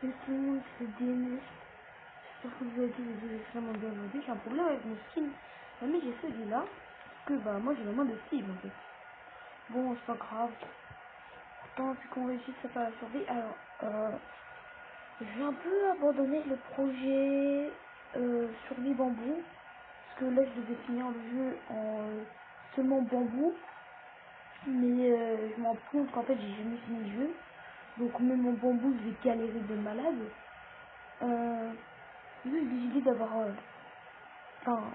Et tout le monde se DNS. J'espère que vous avez tous les extrêmement bien aujourd'hui. J'ai un problème avec mon skin. Mais j'ai celui-là. Parce que bah moi j'ai la main de Steve en fait. Bon, c'est pas grave. Pourtant, vu qu'on réussit, ça pas la survie. Alors, j'ai un peu abandonné le projet survie bambou. Parce que là, je devais finir le jeu en seulement bambou. Mais je me rends compte qu'en fait, j'ai jamais fini le jeu. Donc, même en bambou, je vais galérer de malade. J'ai décidé d'avoir enfin,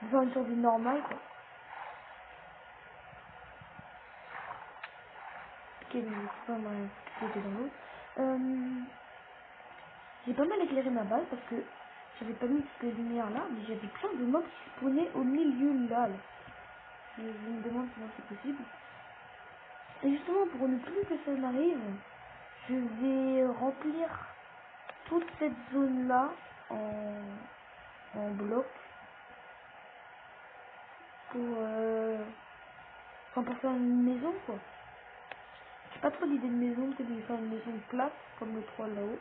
de faire une survie normale, quoi. Ok, mais c'est pas mal côté dans l'autre. J'ai pas mal éclairé ma base parce que j'avais pas mis toutes les lumières là, mais j'avais plein de mobs qui spawnaient au milieu là. Je me demande comment c'est possible. Et justement, pour ne plus que ça m'arrive, je vais remplir toute cette zone là en bloc pour, enfin, pour faire une maison, quoi. J'ai pas trop d'idées de maison, peut-être de faire une maison plate comme le 3 là-haut.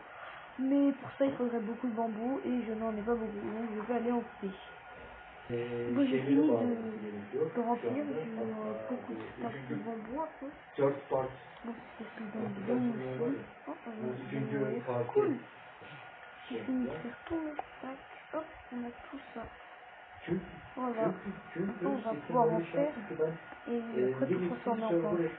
Mais pour ça, il faudrait beaucoup de bambou et je n'en ai pas beaucoup, donc je vais aller en couper. Bon, j'ai fini de remplir, j'ai beaucoup de stack de bambou un peu. Bon, c'est ce que dans le bidon aussi. Oh, c'est cool. J'ai fini de faire tout le stack. Hop, on a tout ça. Voilà. Maintenant, on va pouvoir en faire et après tout transformer en planche.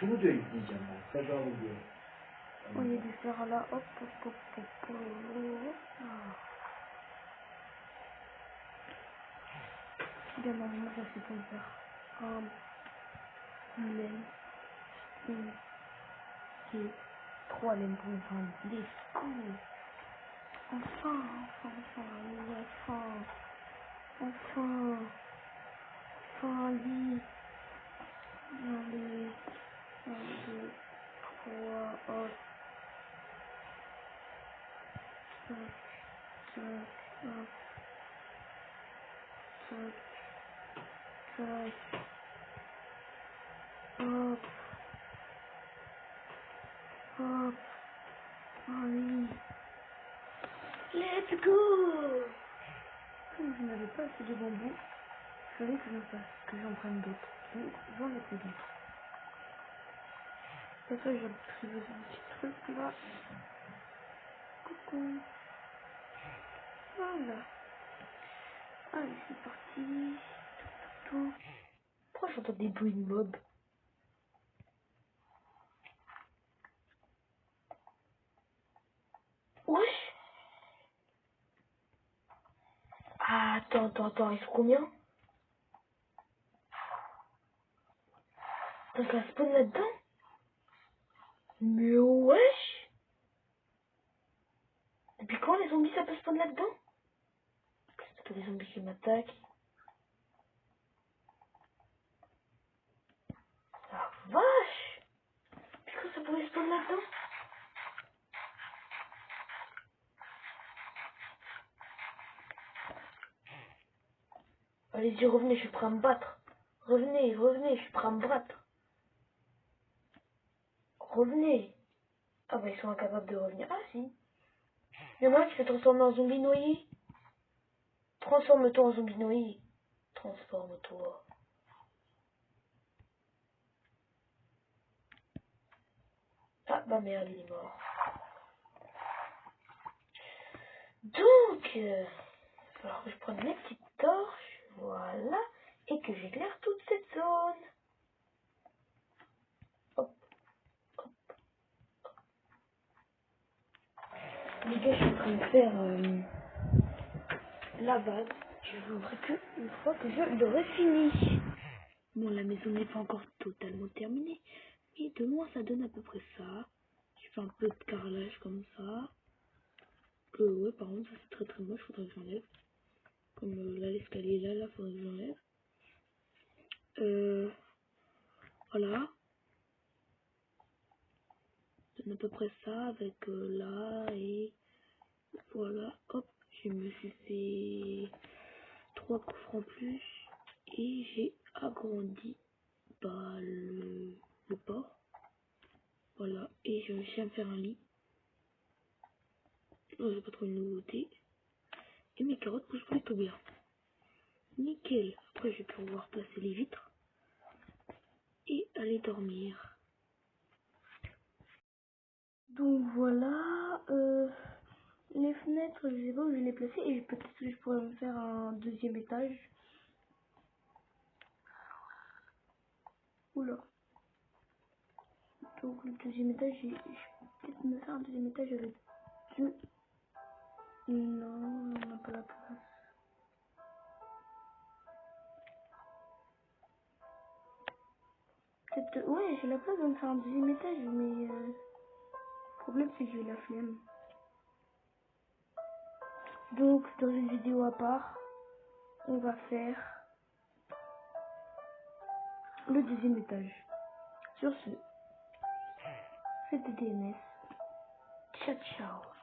Şunu diyor diyeceğim ben. Sedalı diyor. Oh, il y a du fer là. Hop, hop, hop, hop, hop. Ah. Bien, normalement, ça c'est pour le faire. Une laine. Une, deux, trois laines pour une femme. Des coups. Enfin, enfin, enfin, oui, enfin. Enfin. Enfin, lit. Allez. Un, deux, trois, hop. Tac, tac, hop. Tac, tac. Hop, hop. Allez. Let's go! Comme je n'avais pas assez de bambou, il fallait que j'en prenne d'autres. Donc j'en ai pris d'autres. Après j'ai pris un petit truc là. Coucou. Voilà. Allez, c'est parti. Tout. Pourquoi j'entends des bruits de mob? Wesh! Ah, attends, ils sont combien? Donc ça spawn là-dedans? Mais wesh! Depuis quand les zombies ça peut spawn là-dedans? C'est que des zombies qui m'attaquent. Ah vache! Depuis quand ça pourrait spawn là-dedans? Allez-y, revenez, je suis prêt à me battre. Revenez, je suis prêt à me battre. Revenez. Ah bah ils sont incapables de revenir. Ah si. Il y en a un qui s'est transformé en zombie noyé. Transforme-toi en zombie noyé. Transforme-toi. Ah bah merde, il est mort. Donc, il va falloir que je prenne mes petites torches. Voilà. Et que j'éclaire toute cette zone. Hop. Les gars, je suis en train de faire la base. Je vous montrerai que une fois que je l'aurai fini. Bon, la maison n'est pas encore totalement terminée. Mais de loin, ça donne à peu près ça. Je fais un peu de carrelage comme ça. Que ouais, par contre, ça c'est très très moche, faudrait que j'enlève. Comme là, l'escalier là, faudrait que j'enlève. Voilà. Ça donne à peu près ça avec là et voilà. Hop, je me suis fait 3 coffres en plus. Et j'ai agrandi bah, le port. Voilà, et j'ai réussi à me faire un lit. J'ai pas trop une nouveauté. Et mes carottes poussent plutôt bien. Nickel. Après, je vais pouvoir placer les vitres et aller dormir. Donc voilà, les fenêtres, je sais pas où je vais les placer et peut-être que je pourrais me faire un deuxième étage. Oula. Donc le deuxième étage, je vais peut-être me faire un deuxième étage avec deux. Non, on n'a pas la place. Peut-être, ouais, j'ai la place de me faire un deuxième étage, mais le problème c'est que j'ai la flemme. Donc dans une vidéo à part, on va faire le deuxième étage. Sur ce, c'était DNS. Ciao ciao.